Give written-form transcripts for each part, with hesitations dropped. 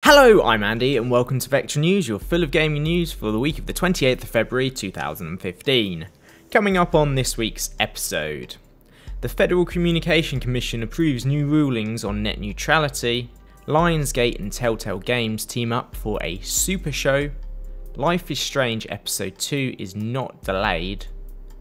Hello, I'm Andy and welcome to Vectra News, your full of gaming news for the week of the 28th of February 2015. Coming up on this week's episode. The Federal Communication Commission approves new rulings on net neutrality, Lionsgate and Telltale Games team up for a super show, Life is Strange Episode 2 is not delayed,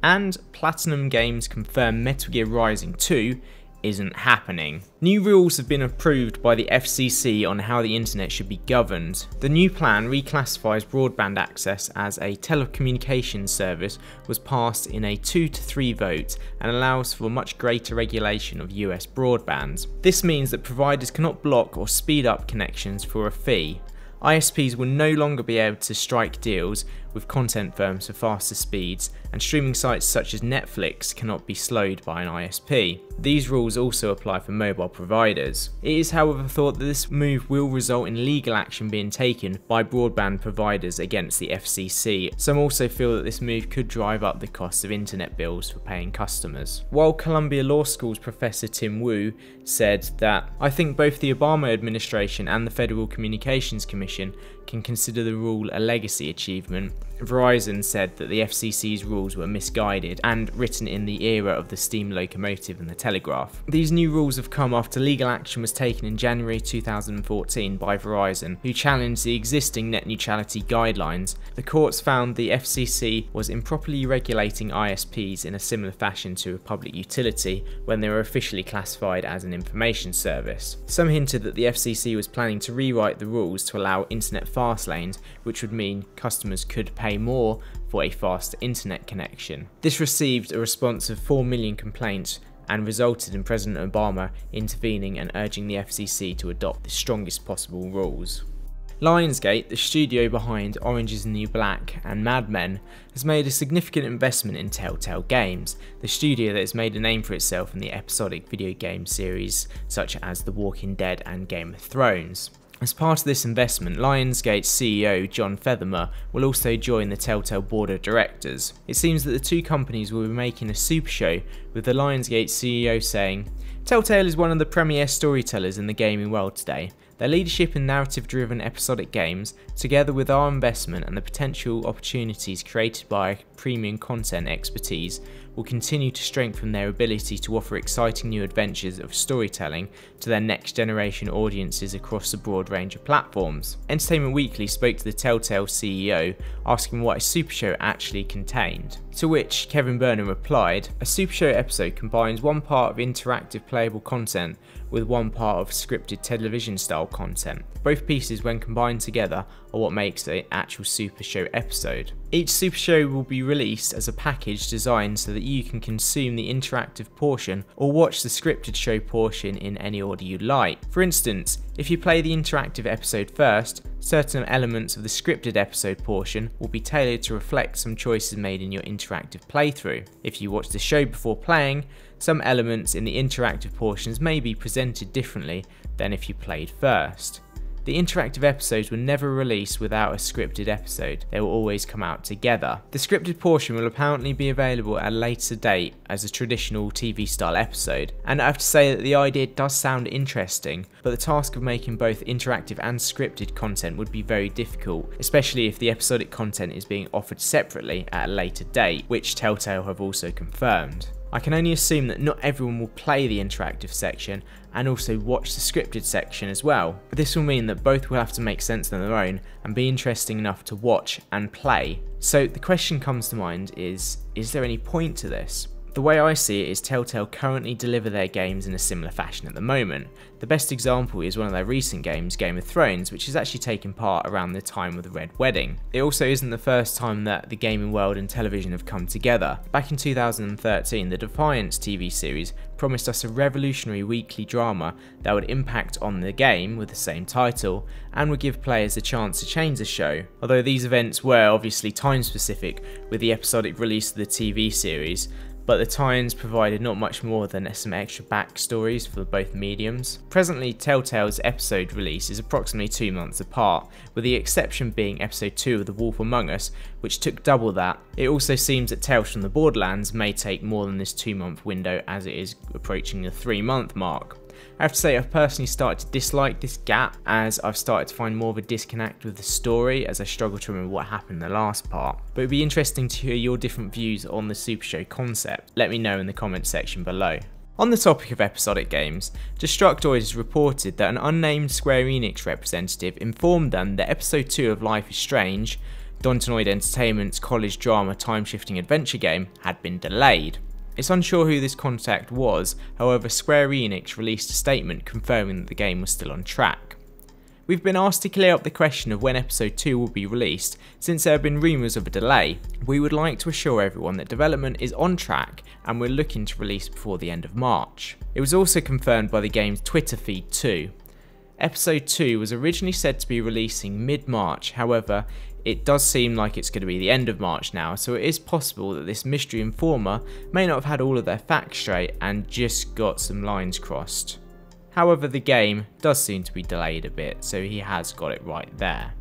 and Platinum Games confirm Metal Gear Rising 2 isn't happening. New rules have been approved by the FCC on how the internet should be governed. The new plan reclassifies broadband access as a telecommunications service, was passed in a 2-3 vote and allows for much greater regulation of US broadband. This means that providers cannot block or speed up connections for a fee. ISPs will no longer be able to strike deals with content firms for faster speeds, and streaming sites such as Netflix cannot be slowed by an ISP. These rules also apply for mobile providers. It is however thought that this move will result in legal action being taken by broadband providers against the FCC. Some also feel that this move could drive up the cost of internet bills for paying customers. While Columbia Law School's Professor Tim Wu said that, "I think both the Obama administration and the Federal Communications Commission can consider the rule a legacy achievement." Verizon said that the FCC's rules were misguided and written in the era of the steam locomotive and the telegraph. These new rules have come after legal action was taken in January 2014 by Verizon, who challenged the existing net neutrality guidelines. The courts found the FCC was improperly regulating ISPs in a similar fashion to a public utility when they were officially classified as an information service. Some hinted that the FCC was planning to rewrite the rules to allow internet fast lanes, which would mean customers could pay more for a faster internet connection. This received a response of 4 million complaints and resulted in President Obama intervening and urging the FCC to adopt the strongest possible rules. Lionsgate, the studio behind Orange is the New Black and Mad Men, has made a significant investment in Telltale Games, the studio that has made a name for itself in the episodic video game series such as The Walking Dead and Game of Thrones. As part of this investment, Lionsgate's CEO John Feathermer will also join the Telltale board of directors. It seems that the two companies will be making a super show, with the Lionsgate CEO saying, "Telltale is one of the premier storytellers in the gaming world today. Their leadership in narrative-driven episodic games, together with our investment and the potential opportunities created by premium content expertise, will continue to strengthen their ability to offer exciting new adventures of storytelling to their next-generation audiences across a broad range of platforms." Entertainment Weekly spoke to the Telltale CEO, asking what a super show actually contained. To which Kevin Burnham replied, "A super show episode combines one part of interactive playable content with one part of scripted television-style content. Both pieces, when combined together, are what makes an actual super show episode. Each super show will be released as a package designed so that you can consume the interactive portion or watch the scripted show portion in any order you like. For instance, if you play the interactive episode first, certain elements of the scripted episode portion will be tailored to reflect some choices made in your interactive playthrough. If you watch the show before playing, some elements in the interactive portions may be presented differently than if you played first. The interactive episodes will never release without a scripted episode, they will always come out together. The scripted portion will apparently be available at a later date as a traditional TV style episode, and I have to say that the idea does sound interesting, but the task of making both interactive and scripted content would be very difficult, especially if the episodic content is being offered separately at a later date, which Telltale have also confirmed. I can only assume that not everyone will play the interactive section and also watch the scripted section as well. This will mean that both will have to make sense on their own and be interesting enough to watch and play. So the question comes to mind is there any point to this? The way I see it is Telltale currently deliver their games in a similar fashion at the moment. The best example is one of their recent games, Game of Thrones, which has actually taken part around the time of the Red Wedding. It also isn't the first time that the gaming world and television have come together. Back in 2013, the Defiant TV series promised us a revolutionary weekly drama that would impact on the game with the same title and would give players a chance to change the show. Although these events were obviously time specific with the episodic release of the TV series, but the tie-ins provided not much more than some extra backstories for both mediums. Presently, Telltale's episode release is approximately 2 months apart, with the exception being episode 2 of The Wolf Among Us, which took double that. It also seems that Tales from the Borderlands may take more than this 2-month window, as it is approaching the 3-month mark. I have to say I've personally started to dislike this gap, as I've started to find more of a disconnect with the story as I struggle to remember what happened in the last part. But it'd be interesting to hear your different views on the Super Show concept. Let me know in the comments section below. On the topic of episodic games, Destructoid has reported that an unnamed Square Enix representative informed them that Episode 2 of Life is Strange, Dontanoid Entertainment's college drama time-shifting adventure game, had been delayed. It's unsure who this contact was, however Square Enix released a statement confirming that the game was still on track. We've been asked to clear up the question of when Episode 2 will be released, since there have been rumours of a delay. We would like to assure everyone that development is on track and we're looking to release before the end of March. It was also confirmed by the game's Twitter feed too. Episode 2 was originally said to be releasing mid-March, however it does seem like it's going to be the end of March now, so it is possible that this mystery informer may not have had all of their facts straight and just got some lines crossed. However, the game does seem to be delayed a bit, so he has got it right there.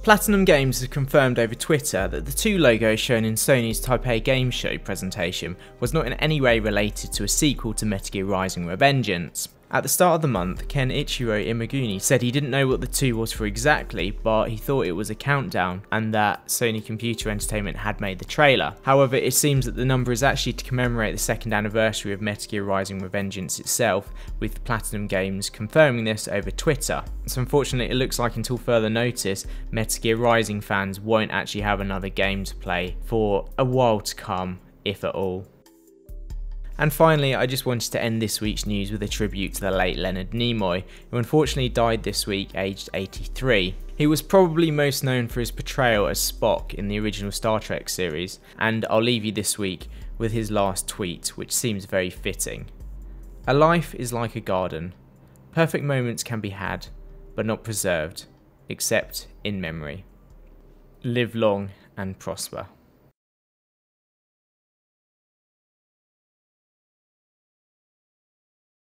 Platinum Games has confirmed over Twitter that the two logos shown in Sony's Taipei Game Show presentation was not in any way related to a sequel to Metal Gear Rising: Revengeance. At the start of the month, Ken Ichiro Imaguni said he didn't know what the 2 was for exactly, but he thought it was a countdown and that Sony Computer Entertainment had made the trailer. However, it seems that the number is actually to commemorate the second anniversary of Metal Gear Rising: Revengeance itself, with Platinum Games confirming this over Twitter. So unfortunately it looks like until further notice, Metal Gear Rising fans won't actually have another game to play for a while to come, if at all. And finally, I just wanted to end this week's news with a tribute to the late Leonard Nimoy, who unfortunately died this week aged 83. He was probably most known for his portrayal as Spock in the original Star Trek series, and I'll leave you this week with his last tweet, which seems very fitting. "A life is like a garden. Perfect moments can be had, but not preserved, except in memory. Live long and prosper."